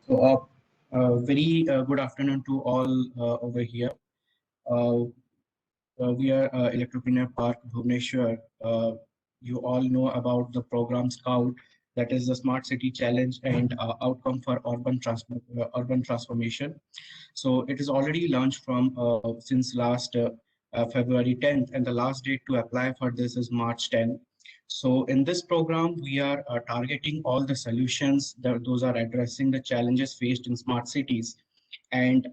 So, very good afternoon to all over here. Uh, we are Electropreneur Park, Bhubaneswar. You all know about the program Scout, that is the Smart City Challenge and outcome for urban transformation. So, it is already launched from since last February 10th, and the last date to apply for this is March 10th. So in this program, we are targeting all the solutions that those are addressing the challenges faced in smart cities. And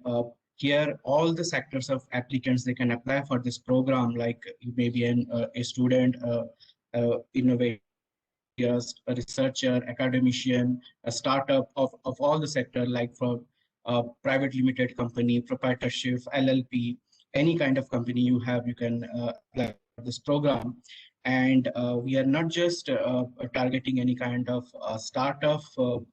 here, all the sectors of applicants, they can apply for this program, like you may be a student, innovator, enthusiast, a researcher, academician, a startup of all the sector, like for private limited company, proprietorship, LLP, any kind of company you have, you can apply for this program. And we are not just targeting any kind of startup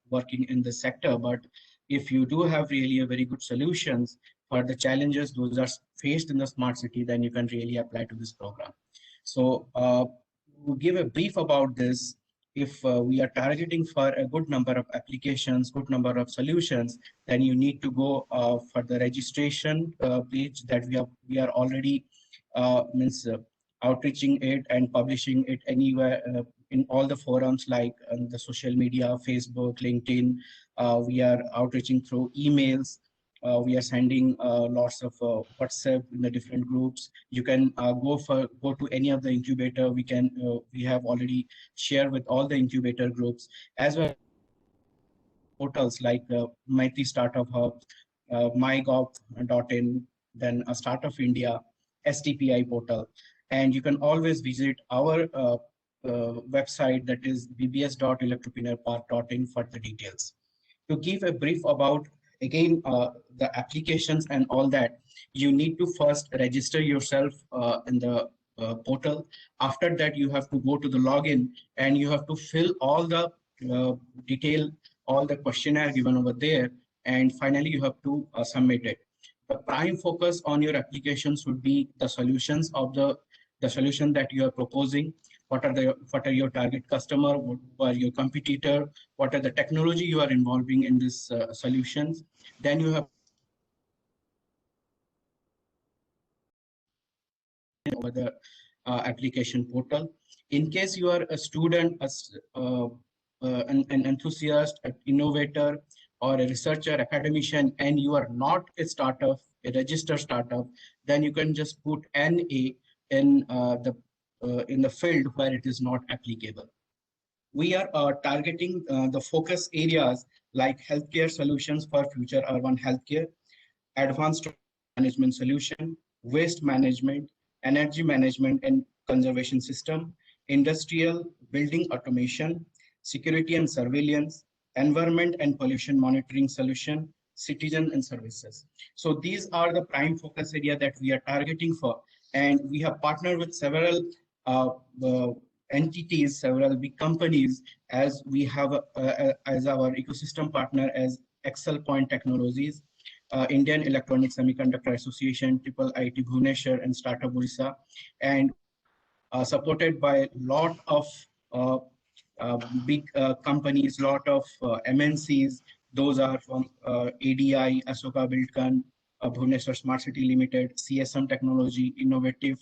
working in the sector, but if you do have really a very good solutions for the challenges those are faced in the smart city, then you can really apply to this program. So to give a brief about this, if we are targeting for a good number of applications, good number of solutions, then you need to go for the registration page that we are already means outreaching it and publishing it anywhere in all the forums like the social media, Facebook, LinkedIn. We are outreaching through emails. We are sending lots of WhatsApp in the different groups. You can go to any of the incubator. We have already shared with all the incubator groups, as well portals like Maitri Startup Hub, mygov.in, then a Startup India, STPI portal. And you can always visit our website, that is bbs.electropreneurpark.in, for the details. To give a brief about again the applications and all that, you need to first register yourself in the portal. After that, you have to go to the login and you have to fill all the detail, all the questionnaire given over there, and finally you have to submit it. The prime focus on your applications would be the solutions of the solution that you are proposing. What are your target customer? What are your competitor? What are the technology you are involving in this solutions? Then you have over the application portal. In case you are a student, an enthusiast, an innovator, or a researcher, academician, and you are not a startup, a registered startup, then you can just put NA in the field where it is not applicable. We are targeting the focus areas like healthcare solutions for future urban healthcare, advanced management solution, waste management, energy management and conservation system, industrial building automation, security and surveillance, environment and pollution monitoring solution, citizen and services. So these are the prime focus area that we are targeting for. And we have partnered with several uh, uh, entities, several big companies, as we have as our ecosystem partner as Excel Point Technologies, Indian Electronic Semiconductor Association, Triple IT Bhubaneswar, and Startup Orissa, and supported by a lot of uh, big companies, lot of MNCs. Those are from ADI, Asoka Buildcon, Bhubaneswar Smart City Limited, CSM Technology, Innovative,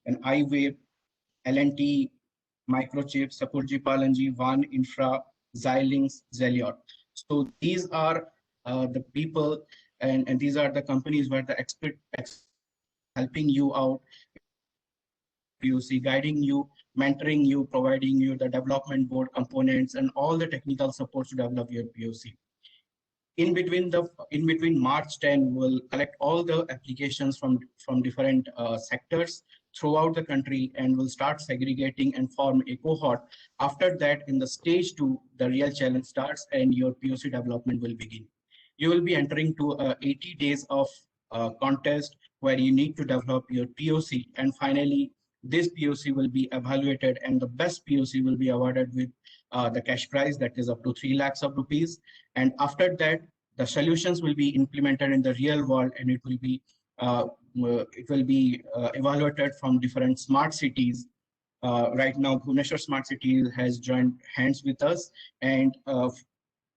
and iWave, L&T, Microchip, Sapurji Palanji, Van Infra, Xilinx, Zeliot. So these are the people, and these are the companies where the expert helping you out, POC, guiding you, mentoring you, providing you the development board components and all the technical support to develop your POC. In between March 10, we'll collect all the applications from different sectors throughout the country, and we'll start segregating and form a cohort. After that, in the stage 2, the real challenge starts and your POC development will begin. You will be entering to 80 days of contest where you need to develop your POC, and finally this POC will be evaluated and the best POC will be awarded with the cash prize, that is up to 3 lakhs of rupees. And after that, the solutions will be implemented in the real world, and it will be evaluated from different smart cities. Right now, Bhubaneswar Smart City has joined hands with us, and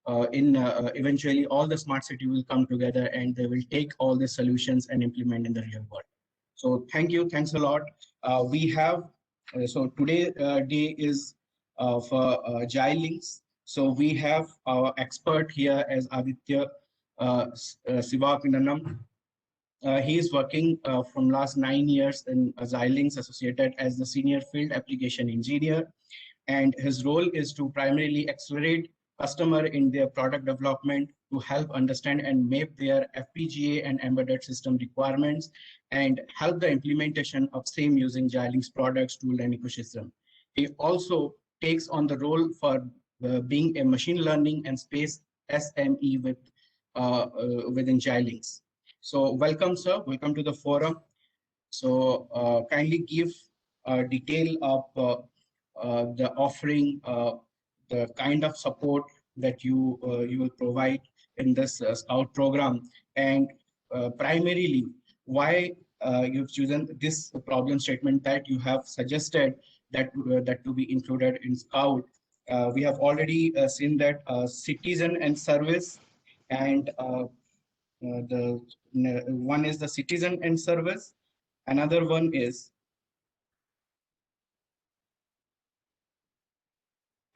eventually all the smart city will come together and they will take all the solutions and implement in the real world. So thanks a lot. We have so today day is for Xilinx. So we have our expert here as Aditya Sivakinanam. He is working from last 9 years in Xilinx, associated as the senior field application engineer, and his role is to primarily accelerate customer in their product development to help understand and map their FPGA and embedded system requirements and help the implementation of same using Xilinx products, tool, and ecosystem. He also takes on the role for being a machine learning and space SME within Xilinx. So welcome, sir. Welcome to the forum. So kindly give detail of the offering, the kind of support that you will provide in this Scout program, and primarily why you've chosen this problem statement that you have suggested that to be included in Scout. We have already seen that citizen and service, and the one is the citizen and service. Another one is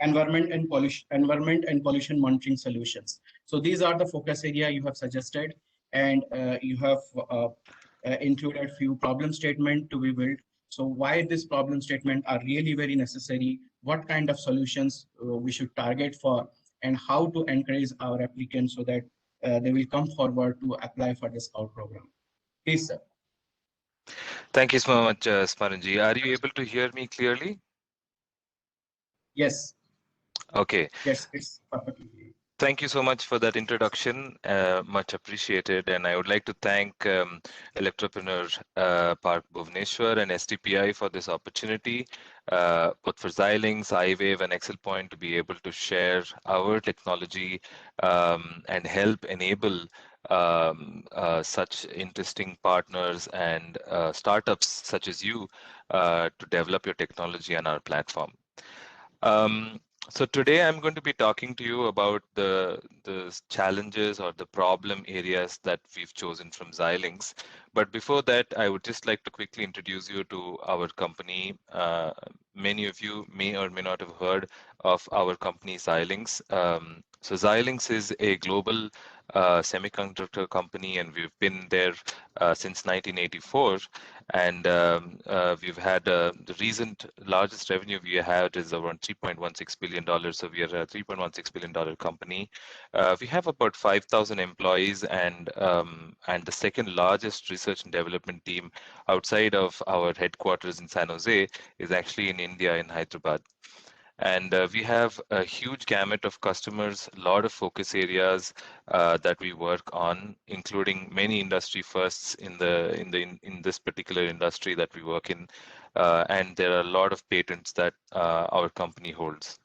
environment and pollution monitoring solutions. So these are the focus area you have suggested, and you have included few problem statement to be built. So why this problem statement are really very necessary, what kind of solutions we should target for, and how to encourage our applicants so that they will come forward to apply for the Scout program. Please, sir. Thank you so much, Smaranji. Are you able to hear me clearly? Yes. Okay. Yes, it's perfectly clear. Thank you so much for that introduction. Much appreciated. And I would like to thank Electropreneur Park Bhubaneswar and STPI for this opportunity, both for Xilinx, iWave, and ExcelPoint to be able to share our technology and help enable such interesting partners and startups such as you to develop your technology on our platform. So today I'm going to be talking to you about the challenges or the problem areas that we've chosen from Xilinx. But before that, I would just like to quickly introduce you to our company. Many of you may or may not have heard of our company Xilinx. So Xilinx is a global semiconductor company, and we've been there since 1984. And we've had the recent largest revenue we had is around $3.16 billion. So we are a $3.16 billion company. We have about 5,000 employees, and the second largest research and development team outside of our headquarters in San Jose is actually in India, in Hyderabad. And we have a huge gamut of customers, a lot of focus areas that we work on, including many industry firsts in this particular industry that we work in. And there are a lot of patents that our company holds.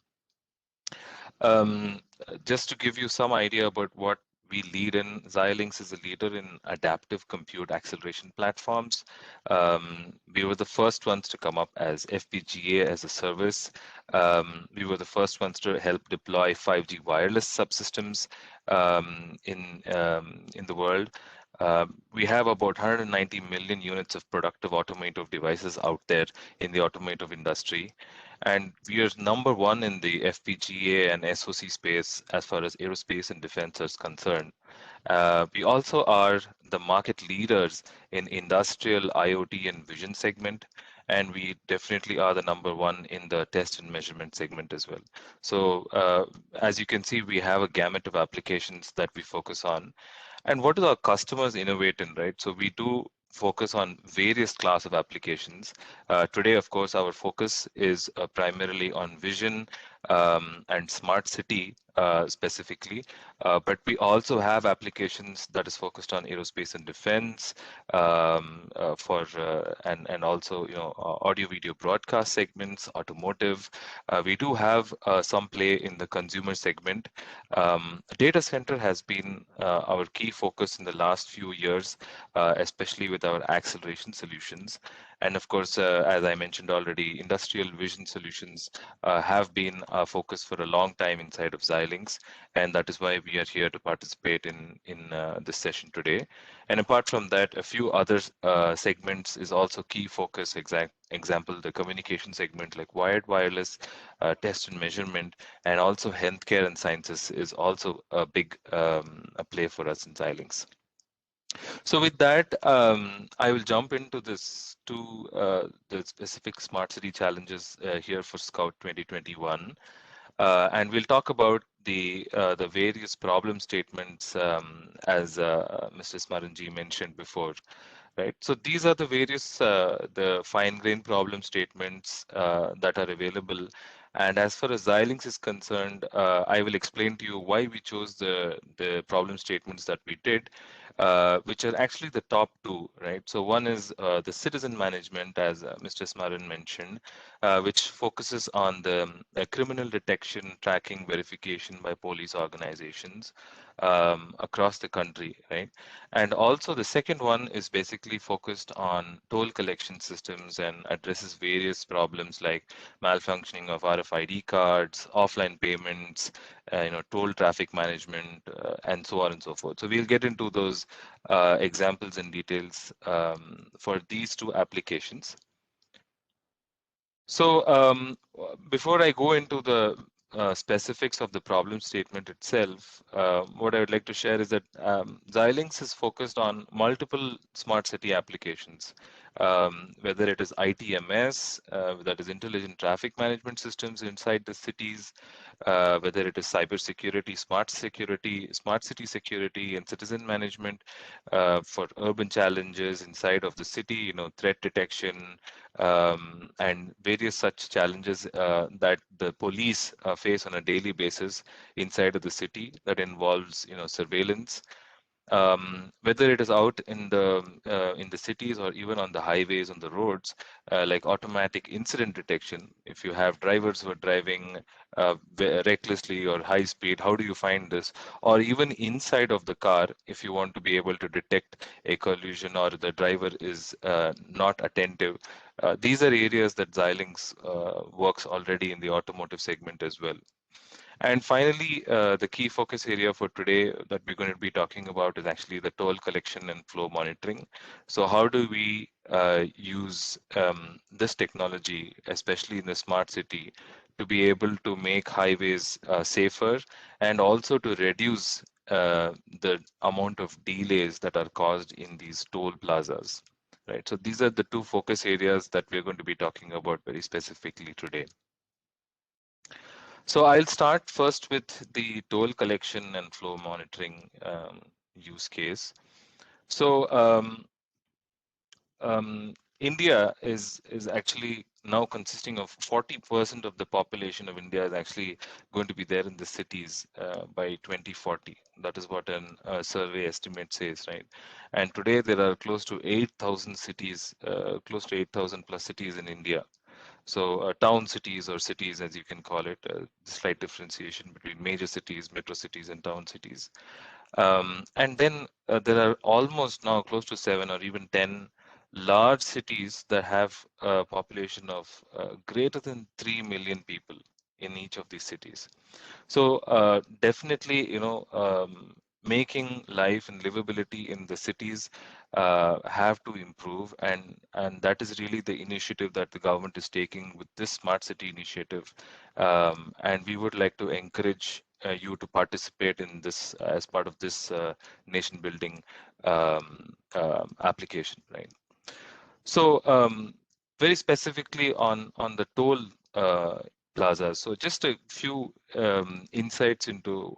Just to give you some idea about what we lead in, Xilinx is a leader in adaptive compute acceleration platforms. We were the first ones to come up as FPGA as a service. We were the first ones to help deploy 5G wireless subsystems in the world. We have about 190 million units of productive automotive devices out there in the automotive industry. And we are number one in the FPGA and SoC space as far as aerospace and defense is concerned. We also are the market leaders in industrial IoT and vision segment, and we definitely are the number one in the test and measurement segment as well. So as you can see, we have a gamut of applications that we focus on. And what do our customers innovate in, right? So we do focus on various class of applications. Today, of course, our focus is primarily on vision and smart city specifically, but we also have applications that is focused on aerospace and defense and also audio video broadcast segments, automotive. We do have some play in the consumer segment. Data center has been our key focus in the last few years, especially with our acceleration solutions. And of course, as I mentioned already, industrial vision solutions have been a focus for a long time inside of Xilinx, and that is why we are here to participate in this session today. And apart from that, a few other segments is also key focus. Example, the communication segment like wired, wireless, test and measurement, and also healthcare and sciences is also a big a play for us in Xilinx. So with that, I will jump into this to the specific smart city challenges here for Scout 2021, and we'll talk about the various problem statements as Mr. Smaranji mentioned before. Right. So these are the various the fine-grained problem statements that are available. And as far as Xilinx is concerned, I will explain to you why we chose the problem statements that we did, which are actually the top two, right? So one is the citizen management, as Mr. Smaran mentioned, which focuses on the criminal detection, tracking, verification by police organizations across the country, right? And also the second one is basically focused on toll collection systems and addresses various problems like malfunctioning of RFID cards, offline payments, toll traffic management, and so on and so forth. So we'll get into those examples and details for these two applications. So before I go into the specifics of the problem statement itself, what I would like to share is that Xilinx is focused on multiple smart city applications, whether it is ITMS, that is intelligent traffic management systems inside the cities, whether it is cybersecurity, smart city security, and citizen management for urban challenges inside of the city, threat detection, and various such challenges that the police face on a daily basis inside of the city that involves, surveillance, whether it is out in the cities or even on the highways, on the roads, like automatic incident detection. If you have drivers who are driving recklessly or high speed, how do you find this? Or even inside of the car, if you want to be able to detect a collision or the driver is not attentive. These are areas that Xilinx works already in the automotive segment as well. And finally, the key focus area for today that we're going to be talking about is actually the toll collection and flow monitoring. So how do we use this technology, especially in the smart city, to be able to make highways safer and also to reduce the amount of delays that are caused in these toll plazas, right? So these are the two focus areas that we're going to be talking about very specifically today. So I'll start first with the toll collection and flow monitoring use case. So India is actually now consisting of 40% of the population of India is actually going to be there in the cities by 2040. That is what a survey estimate says, right? And today there are close to 8,000 cities, close to 8,000 plus cities in India. So town cities or cities, as you can call it, slight differentiation between major cities, metro cities, and town cities. And then there are almost now close to 7 or even 10 large cities that have a population of greater than 3 million people in each of these cities. So definitely, making life and livability in the cities have to improve, and that is really the initiative that the government is taking with this smart city initiative. And we would like to encourage you to participate in this as part of this nation building application, right? So very specifically on the toll plazas. So just a few insights into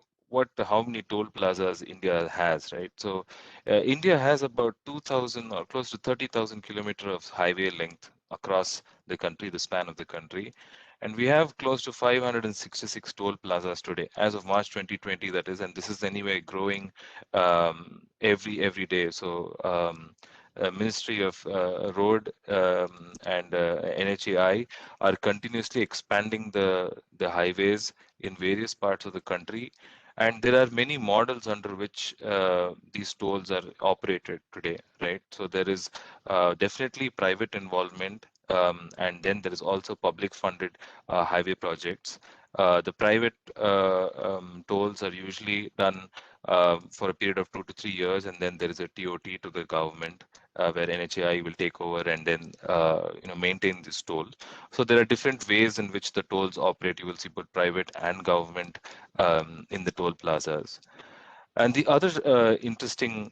how many toll plazas India has, right? So India has about 2,000 or close to 30,000 kilometers of highway length across the country, the span of the country. And we have close to 566 toll plazas today, as of March 2020, that is, and this is anyway growing every day. So Ministry of Road and NHAI are continuously expanding the highways in various parts of the country. And there are many models under which these tolls are operated today, right? So there is definitely private involvement, and then there is also public funded highway projects. The private tolls are usually done for a period of 2 to 3 years, and then there is a TOT to the government where NHAI will take over and then maintain this toll. So there are different ways in which the tolls operate. You will see both private and government in the toll plazas. And the other interesting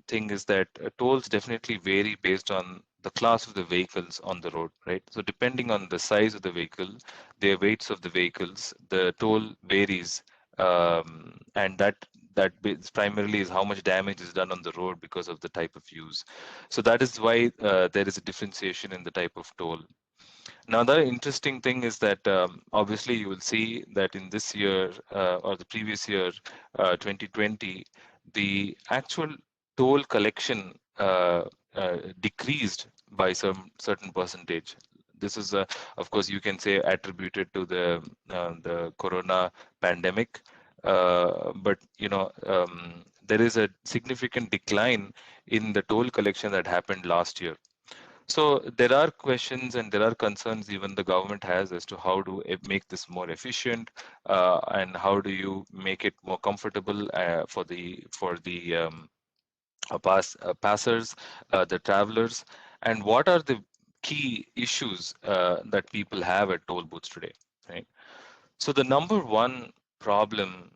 thing is that tolls definitely vary based on the class of the vehicles on the road, right? So depending on the size of the vehicle, the weights of the vehicles, the toll varies, and primarily is how much damage is done on the road because of the type of use. So that is why there is a differentiation in the type of toll. Another interesting thing is that obviously you will see that in this year or the previous year, 2020, the actual toll collection decreased by some certain percentage. This is, of course, you can say attributed to the corona pandemic, but there is a significant decline in the toll collection that happened last year. So there are questions and there are concerns even the government has as to how to make this more efficient, and how do you make it more comfortable for the passers, the travelers, and what are the key issues that people have at toll booths today, right? So the number one problem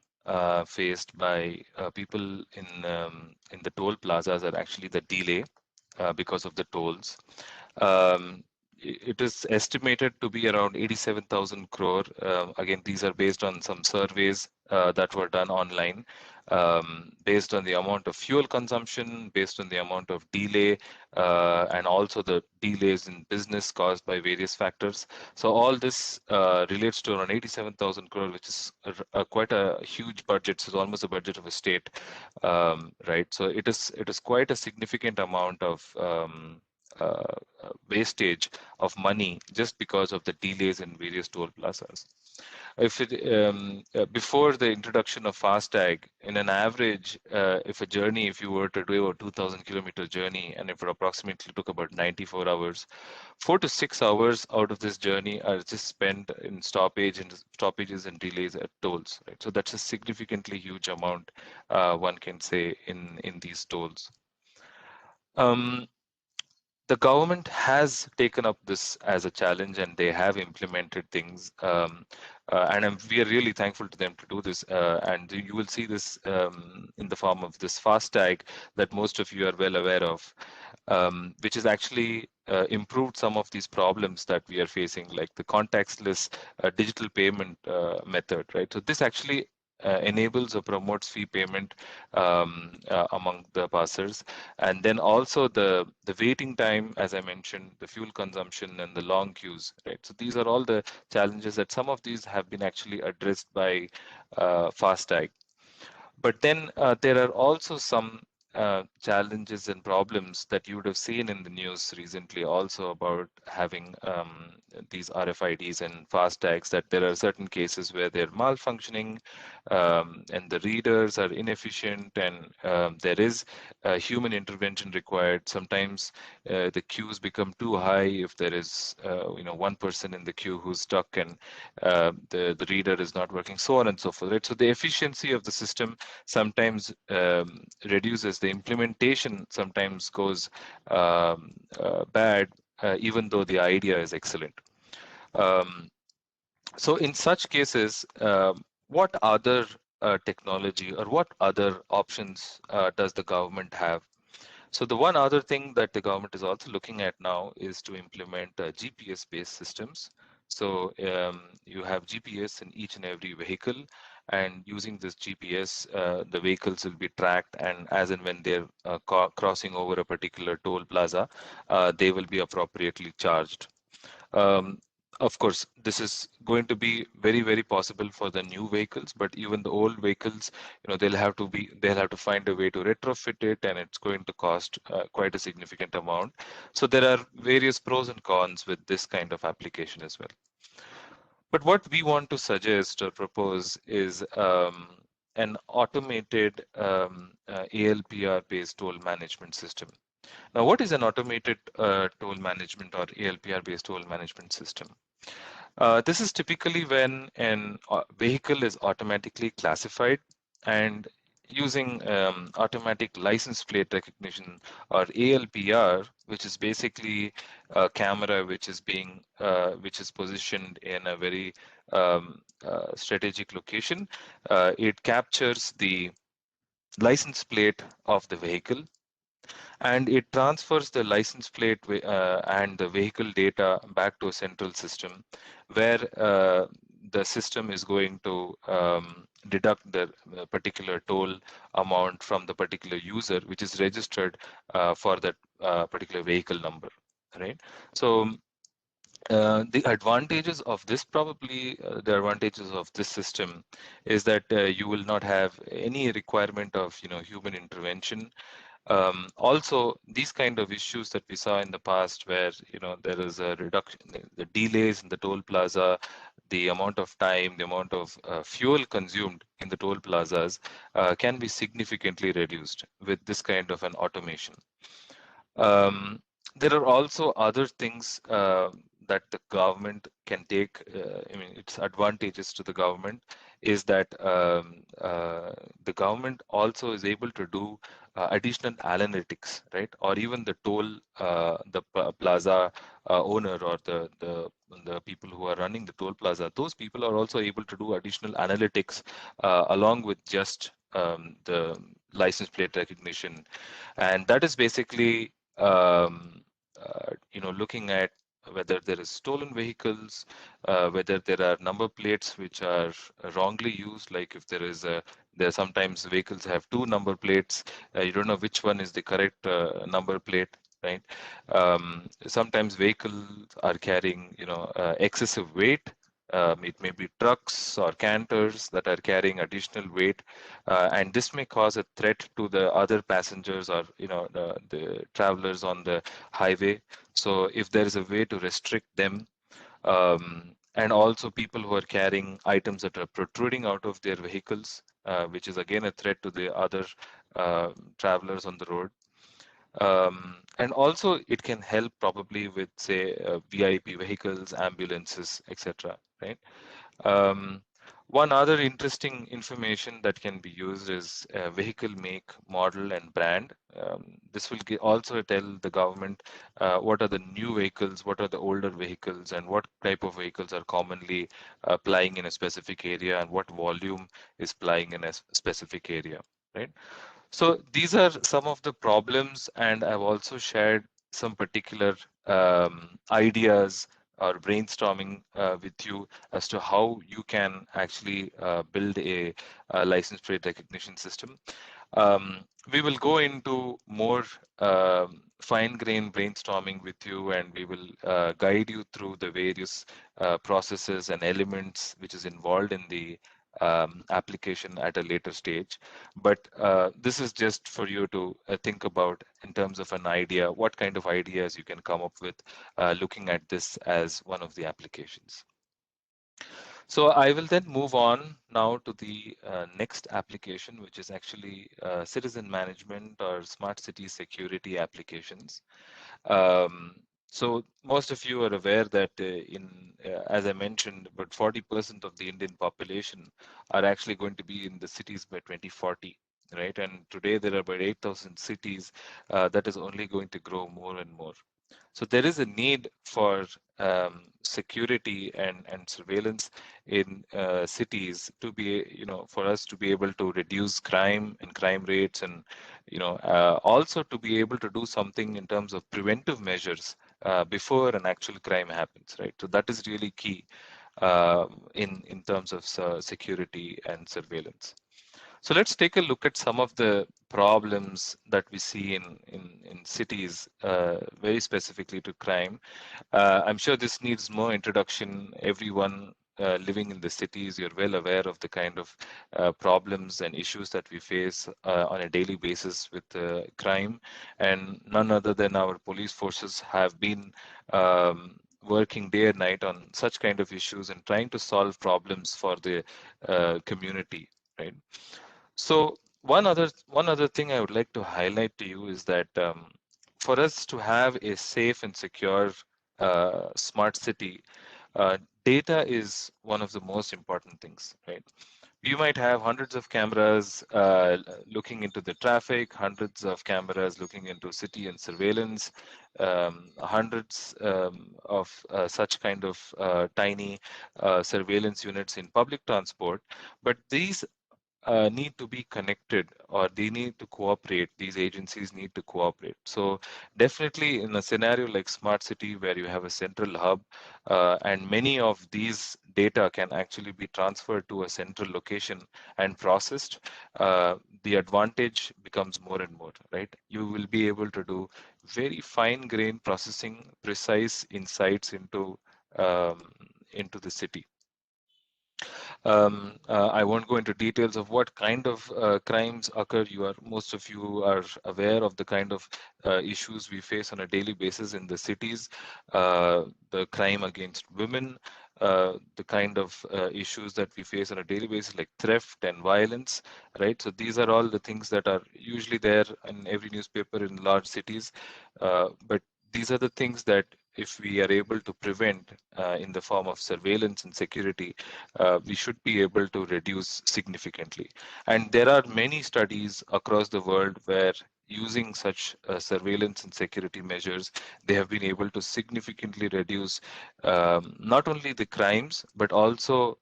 faced by people in the toll plazas are actually the delay because of the tolls. It is estimated to be around 87,000 crore. Again, these are based on some surveys that were done online, based on the amount of fuel consumption, based on the amount of delay, and also the delays in business caused by various factors. So all this relates to around 87,000 crore, which is quite a huge budget. So it's almost a budget of a state, right? So it is quite a significant amount of wastage of money just because of the delays in various toll plazas. Before the introduction of FASTag, in an average, if you were to do a 2,000-kilometer journey, and if it approximately took about 94 hours, 4 to 6 hours out of this journey are just spent in stoppages and delays at tolls. Right? So that's a significantly huge amount, one can say, in these tolls. The government has taken up this as a challenge and they have implemented things, and we are really thankful to them to do this, and you will see this in the form of this FASTag that most of you are well aware of, which has actually improved some of these problems that we are facing, like the contactless digital payment method, right? So this actually enables or promotes fee payment among the passers, and then also the waiting time, as I mentioned, the fuel consumption and the long queues, right? So these are all the challenges that some of these have been actually addressed by FASTag. But then there are also some challenges and problems that you would have seen in the news recently also about having these RFIDs and FASTags, that there are certain cases where they're malfunctioning, and the readers are inefficient, and there is human intervention required. Sometimes the queues become too high if there is one person in the queue who's stuck and the reader is not working, so on and so forth, right? So the efficiency of the system sometimes reduces, the implementation sometimes goes bad, even though the idea is excellent. So in such cases, what other technology or what other options does the government have? So the one other thing that the government is also looking at now is to implement GPS-based systems. So you have GPS in each and every vehicle, and using this GPS, the vehicles will be tracked, and as and when they're crossing over a particular toll plaza, they will be appropriately charged. Um, of course, this is going to be very, very possible for the new vehicles, but even the old vehicles, they'll have to find a way to retrofit it, and it's going to cost quite a significant amount. So there are various pros and cons with this kind of application as well. But what we want to suggest or propose is an automated ALPR-based toll management system. Now, what is an automated toll management or ALPR-based toll management system? This is typically when an vehicle is automatically classified and using automatic license plate recognition or ALPR, which is basically a camera which is positioned in a very strategic location. It captures the license plate of the vehicle and it transfers the license plate and the vehicle data back to a central system where the system is going to deduct the particular toll amount from the particular user which is registered for that particular vehicle number, right? So the advantages of this the advantages of this system is that you will not have any requirement of human intervention. Also, these kind of issues that we saw in the past where there is a reduction, the delays in the toll plaza, the amount of time, the amount of fuel consumed in the toll plazas can be significantly reduced with this kind of an automation. There are also other things that the government can take. I mean, its advantages to the government is that the government also is able to do additional analytics, right? Or even the toll, the plaza owner or the people who are running the toll plaza, those people are also able to do additional analytics along with just the license plate recognition, and that is basically looking at whether there is stolen vehicles, whether there are number plates which are wrongly used, like if there sometimes vehicles have two number plates, you don't know which one is the correct number plate, right? Sometimes vehicles are carrying, excessive weight. It may be trucks or canters that are carrying additional weight, and this may cause a threat to the other passengers or the travelers on the highway. So if there is a way to restrict them, and also people who are carrying items that are protruding out of their vehicles, which is again a threat to the other travelers on the road. And also it can help probably with, say, VIP vehicles, ambulances, etc. Right? One other interesting information that can be used is vehicle make, model, and brand. This will also tell the government what are the new vehicles, what are the older vehicles, and what type of vehicles are commonly plying in a specific area, and what volume is plying in a specific area, right? So these are some of the problems, and I've also shared some particular ideas or brainstorming with you as to how you can actually build a license plate recognition system. We will go into more fine-grained brainstorming with you, and we will guide you through the various processes and elements which is involved in the application at a later stage. But this is just for you to think about in terms of an idea, what kind of ideas you can come up with looking at this as one of the applications. So I will then move on now to the next application, which is actually citizen management or smart city security applications. So most of you are aware that as I mentioned, about 40% of the Indian population are actually going to be in the cities by 2040, right? And today there are about 8,000 cities that is only going to grow more and more. So there is a need for security and surveillance in cities to be, for us to be able to reduce crime and crime rates, and also to be able to do something in terms of preventive measures before an actual crime happens, right? So that is really key in terms of security and surveillance. So let's take a look at some of the problems that we see in cities, very specifically to crime. I'm sure this needs more introduction. Everyone living in the cities, you're well aware of the kind of problems and issues that we face on a daily basis with crime. And none other than our police forces have been working day and night on such kind of issues and trying to solve problems for the community, right? So one other thing I would like to highlight to you is that for us to have a safe and secure smart city, uh, data is one of the most important things, right? You might have hundreds of cameras looking into the traffic, hundreds of cameras looking into city and surveillance, hundreds of such kind of tiny surveillance units in public transport. But these need to be connected, or they need to cooperate. These agencies need to cooperate. So definitely in a scenario like smart city where you have a central hub and many of these data can actually be transferred to a central location and processed, the advantage becomes more and more, right? You will be able to do very fine grained processing, precise insights um, into the city. I won't go into details of what kind of crimes occur. Most of you are aware of the kind of issues we face on a daily basis in the cities, the crime against women, the kind of issues that we face on a daily basis, like theft and violence, right? So these are all the things that are usually there in every newspaper in large cities. But these are the things that if we are able to prevent in the form of surveillance and security, we should be able to reduce significantly. And there are many studies across the world where using such surveillance and security measures, they have been able to significantly reduce not only the crimes, but also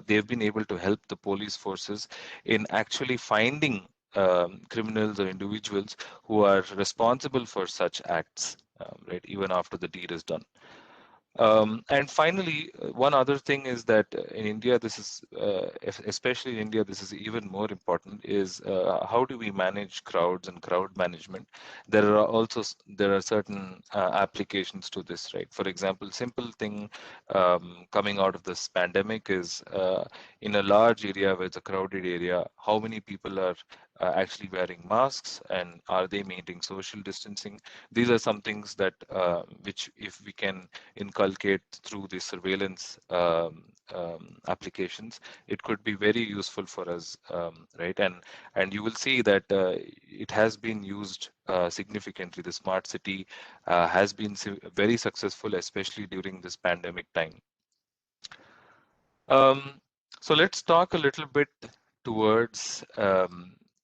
they have been able to help the police forces in actually finding criminals or individuals who are responsible for such acts, right, even after the deed is done. And finally, one other thing is that in India, this is, especially in India, this is even more important, is how do we manage crowds and crowd management? There are certain applications to this, right? For example, simple thing coming out of this pandemic is in a large area where it's a crowded area, how many people are actually wearing masks, and are they maintaining social distancing? These are some things that which, if we can inculcate through the surveillance applications, it could be very useful for us, right? And you will see that it has been used significantly. The smart city has been very successful, especially during this pandemic time. Um, so let's talk a little bit towards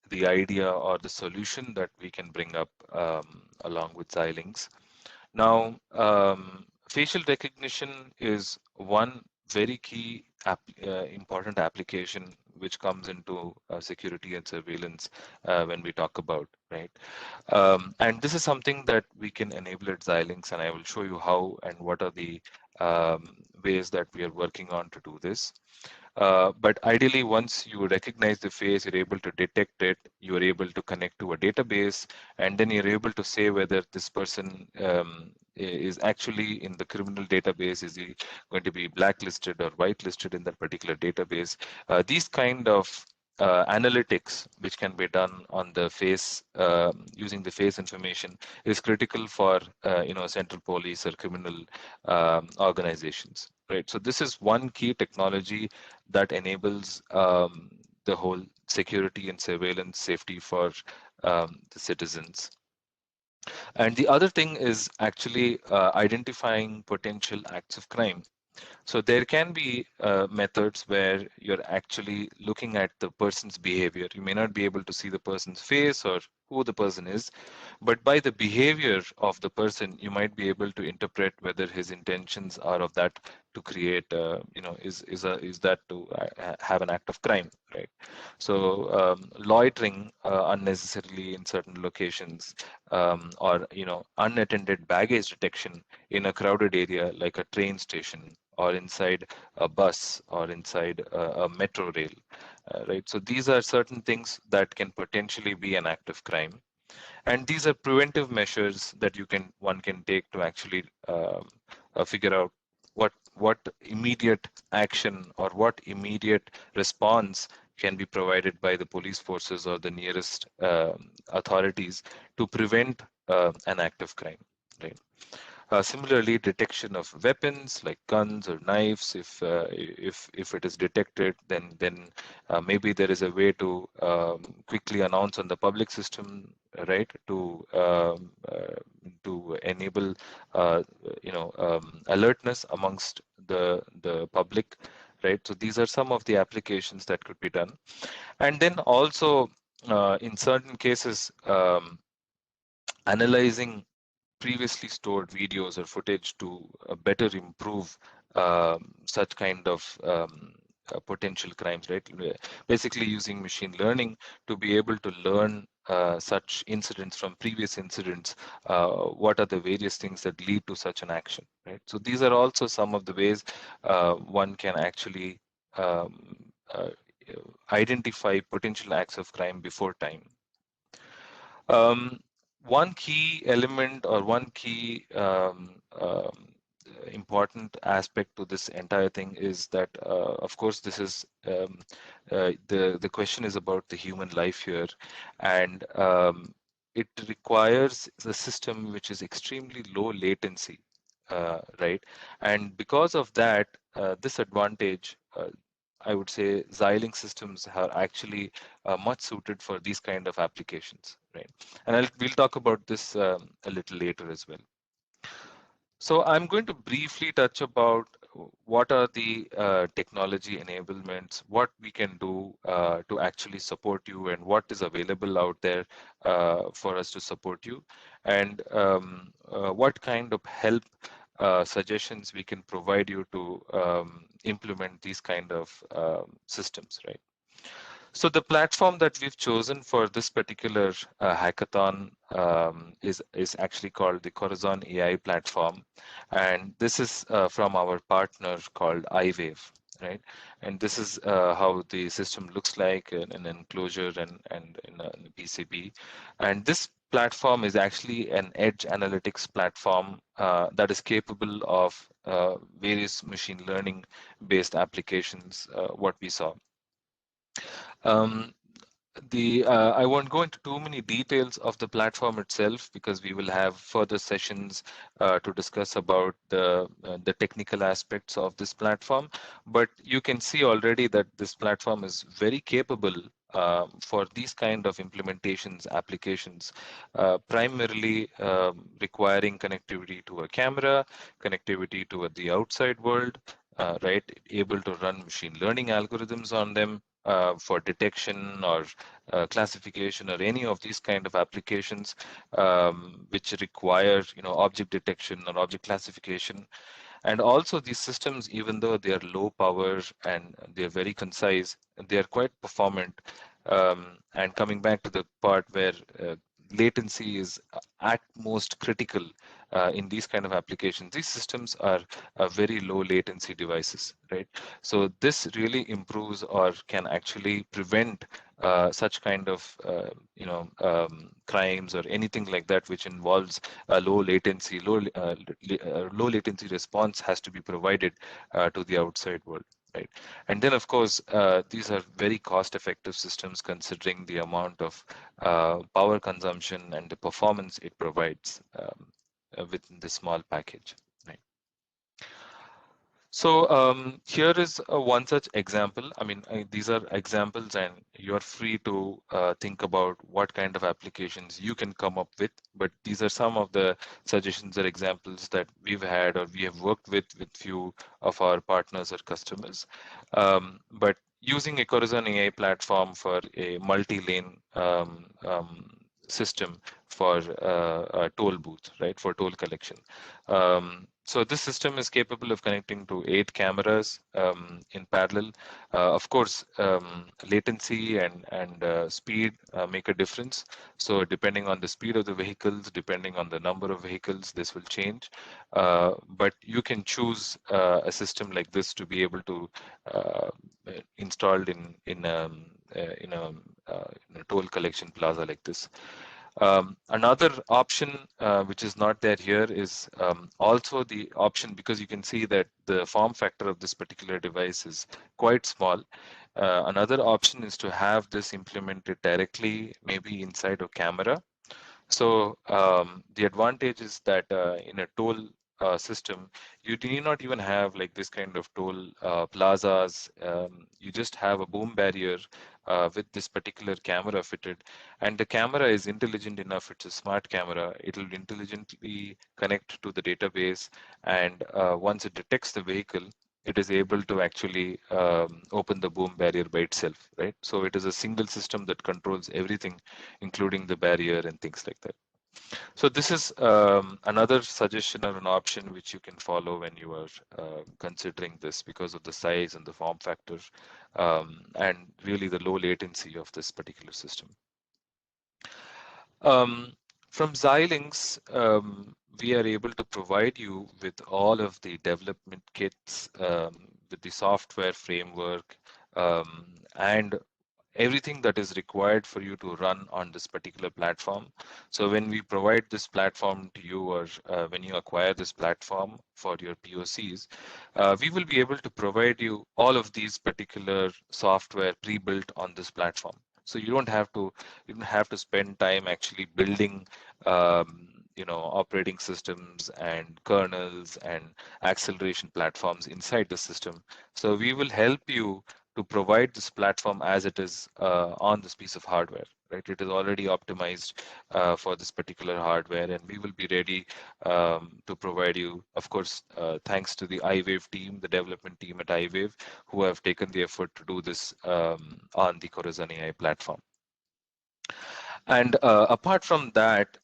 the idea or the solution that we can bring up along with Xilinx. Now, facial recognition is one very key important application which comes into security and surveillance when we talk about, right? And this is something that we can enable at Xilinx, and I will show you how and what are the ways that we are working on to do this. But ideally, once you recognize the face, you're able to detect it, you're able to connect to a database, and then you're able to say whether this person is actually in the criminal database, is he going to be blacklisted or whitelisted in that particular database. These kind of analytics, which can be done on the face using the face information, is critical for central police or criminal organizations. Right. So this is one key technology that enables the whole security and surveillance safety for the citizens. And the other thing is actually identifying potential acts of crime. So there can be methods where you're actually looking at the person's behavior. You may not be able to see the person's face or who the person is, but by the behavior of the person, you might be able to interpret whether his intentions are of that to create, is that to have an act of crime, right? So loitering unnecessarily in certain locations, or unattended baggage detection in a crowded area like a train station or inside a bus or inside a metro rail, right? So these are certain things that can potentially be an act of crime, and these are preventive measures that one can take to actually figure out what immediate action or what immediate response can be provided by the police forces or the nearest authorities to prevent an act of crime, right? Similarly, detection of weapons like guns or knives. If it is detected, then maybe there is a way to quickly announce on the public system, right? To enable alertness amongst the public, right? So these are some of the applications that could be done, and then also in certain cases, analyzing previously stored videos or footage to better improve such kind of potential crimes, right? Basically using machine learning to be able to learn such incidents from previous incidents, what are the various things that lead to such an action, right? So these are also some of the ways one can actually um, uh, identify potential acts of crime before time. One key element or one key important aspect to this entire thing is that, of course, this is the question is about the human life here, and it requires the system which is extremely low latency, right? And because of that, this advantage. I would say Xilinx systems are actually much suited for these kind of applications, right? And we'll talk about this a little later as well. So I'm going to briefly touch about what are the technology enablements, what we can do to actually support you, and what is available out there for us to support you, and what kind of help suggestions we can provide you to implement these kind of systems, right? So the platform that we've chosen for this particular hackathon is actually called the Corazon AI platform, and this is from our partner called iWave, right? And this is how the system looks like in an enclosure and in a PCB, and this platform is actually an edge analytics platform that is capable of various machine learning based applications, what we saw. Um, I won't go into too many details of the platform itself because we will have further sessions to discuss about the technical aspects of this platform. But you can see already that this platform is very capable for these kind of implementations, applications, primarily requiring connectivity to a camera, connectivity to the outside world, right? Able to run machine learning algorithms on them for detection or classification or any of these kind of applications which require object detection or object classification. And also these systems, even though they are low power and they are very concise, they are quite performant. And coming back to the part where latency is at most critical in these kind of applications, these systems are very low latency devices, right? So this really improves or can actually prevent such kind of crimes or anything like that which involves a low latency. Low latency response has to be provided to the outside world, right? And then of course these are very cost effective systems considering the amount of power consumption and the performance it provides within this small package, right? So here is one such example. I mean, these are examples, and you're free to think about what kind of applications you can come up with. But these are some of the suggestions or examples that we've had or we have worked with few of our partners or customers. But using a Corazon AI platform for a multi-lane system for a toll booth, right, for toll collection. So this system is capable of connecting to 8 cameras in parallel. Of course, latency and speed make a difference. So depending on the speed of the vehicles, depending on the number of vehicles, this will change. But you can choose a system like this to be able to installed in a toll collection plaza like this. Another option which is not there here is also the option, because you can see that the form factor of this particular device is quite small. Another option is to have this implemented directly, maybe inside a camera. So the advantage is that in a toll system, you need not even have like this kind of toll plazas. You just have a boom barrier with this particular camera fitted, and the camera is intelligent enough. It's a smart camera. It'll intelligently connect to the database, and once it detects the vehicle, it is able to actually open the boom barrier by itself, right? So it is a single system that controls everything, including the barrier and things like that. So this is another suggestion or an option which you can follow when you are considering this, because of the size and the form factor, and really the low latency of this particular system. Um, from Xilinx, we are able to provide you with all of the development kits, with the software framework, and everything that is required for you to run on this particular platform. So when we provide this platform to you, or when you acquire this platform for your POCs, we will be able to provide you all of these particular software pre-built on this platform. So you don't have to spend time actually building operating systems and kernels and acceleration platforms inside the system. So we will help you to provide this platform as it is on this piece of hardware, right? It is already optimized for this particular hardware, and we will be ready to provide you, of course, thanks to the iWave team, the development team at iWave, who have taken the effort to do this on the Corazon AI platform. And apart from that,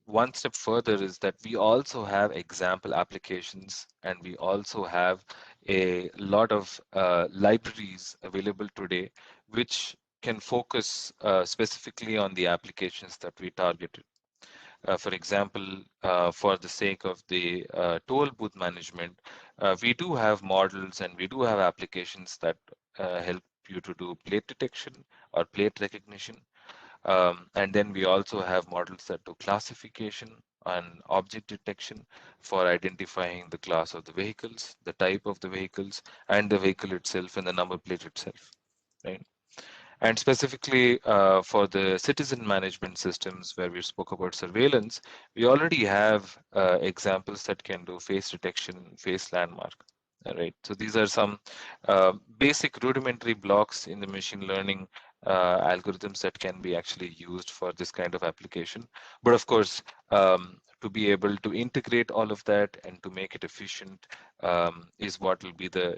one step further is that we also have example applications, and we also have a lot of libraries available today, which can focus specifically on the applications that we targeted. For example, for the sake of the toll booth management, we do have models and we do have applications that help you to do plate detection or plate recognition. And then we also have models that do classification and object detection for identifying the class of the vehicles, the type of the vehicles, and the vehicle itself and the number plate itself, right? And specifically for the citizen management systems where we spoke about surveillance, we already have examples that can do face detection, face landmark. Right. So these are some basic rudimentary blocks in the machine learning algorithms that can be actually used for this kind of application. But of course, to be able to integrate all of that and to make it efficient is what will be the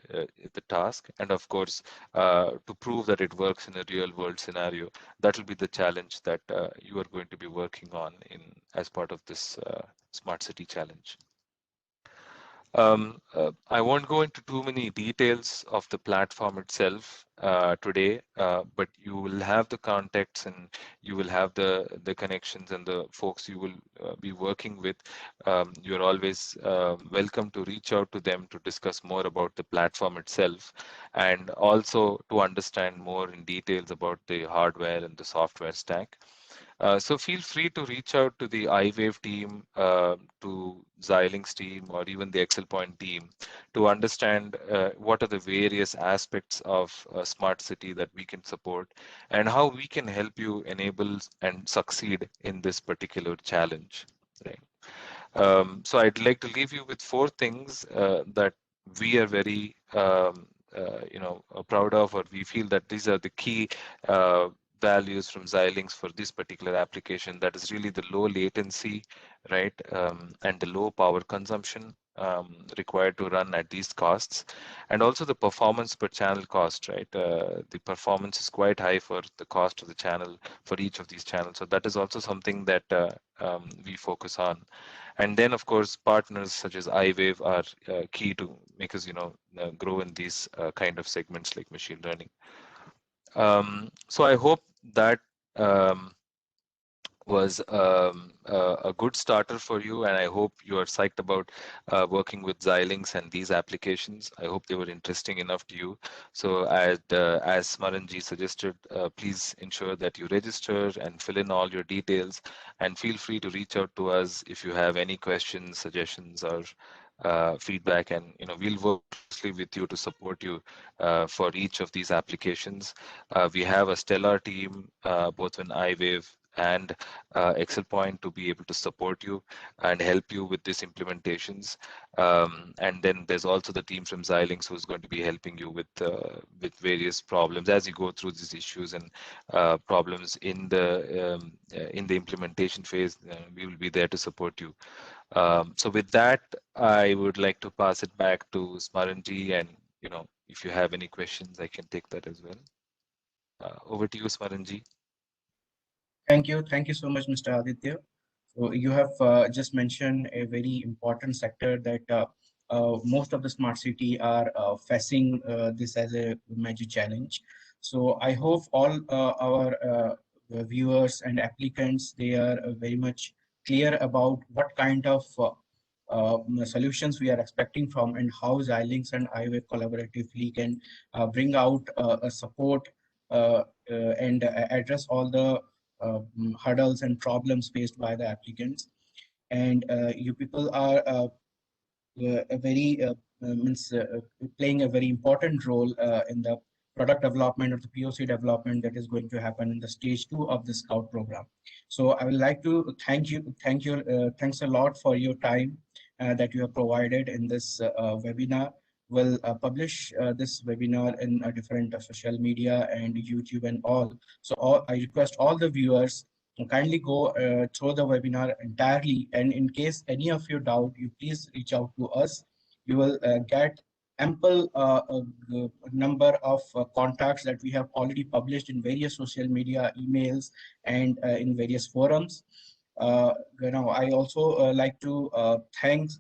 task. And of course, to prove that it works in a real world scenario, that will be the challenge that you are going to be working on as part of this smart city challenge. I won't go into too many details of the platform itself today, but you will have the contacts and you will have the connections and the folks you will be working with. You're always welcome to reach out to them to discuss more about the platform itself, and also to understand more in details about the hardware and the software stack. So feel free to reach out to the iWave team, to Xilinx team, or even the ExcelPoint team to understand what are the various aspects of a smart city that we can support and how we can help you enable and succeed in this particular challenge. Right. So I'd like to leave you with four things that we are very proud of, or we feel that these are the key values from Xilinx for this particular application. That is really the low latency, right, and the low power consumption required to run at these costs, and also the performance per channel cost, right? The performance is quite high for the cost of the channel for each of these channels. So that is also something that we focus on. And then, of course, partners such as iWave are key to make us, grow in these kind of segments like machine learning. So I hope that was a good starter for you, and I hope you are psyched about working with Xilinx and these applications. I hope they were interesting enough to you. So as Smaranji suggested, please ensure that you register and fill in all your details, and feel free to reach out to us if you have any questions, suggestions, or feedback, and we'll work closely with you to support you for each of these applications. We have a stellar team both in iWave and Excel Point to be able to support you and help you with these implementations. And then there's also the team from Xilinx who's going to be helping you with various problems as you go through these issues and problems in the implementation phase. We will be there to support you. So with that, I would like to pass it back to Smaranji, and if you have any questions, I can take that as well. Over to you, Smaranji. Thank you so much, Mr. Aditya. So you have just mentioned a very important sector that most of the smart city are facing this as a major challenge. So I hope all our viewers and applicants, they are very much clear about what kind of solutions we are expecting from, and how Xilinx and iWave collaboratively can bring out a support and address all the hurdles and problems faced by the applicants. And you people are a very means playing a very important role in the product development or the POC development that is going to happen in the stage 2 of the Scout program. So I would like to thanks a lot for your time that you have provided in this webinar. We'll publish this webinar in different social media and YouTube and all. So I request all the viewers to kindly go through the webinar entirely, and in case any of you doubt, you please reach out to us. You will get ample number of contacts that we have already published in various social media, emails, and in various forums. I also like to thank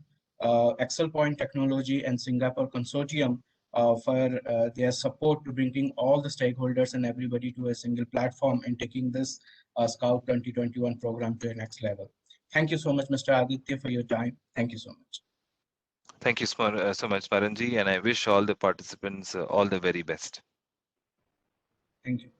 Excel Point Technology and Singapore Consortium for their support to bringing all the stakeholders and everybody to a single platform and taking this Scout 2021 program to the next level. Thank you so much, Mr. Aditya, for your time. Thank you so much. Thank you so much, Smaranji, and I wish all the participants all the very best. Thank you.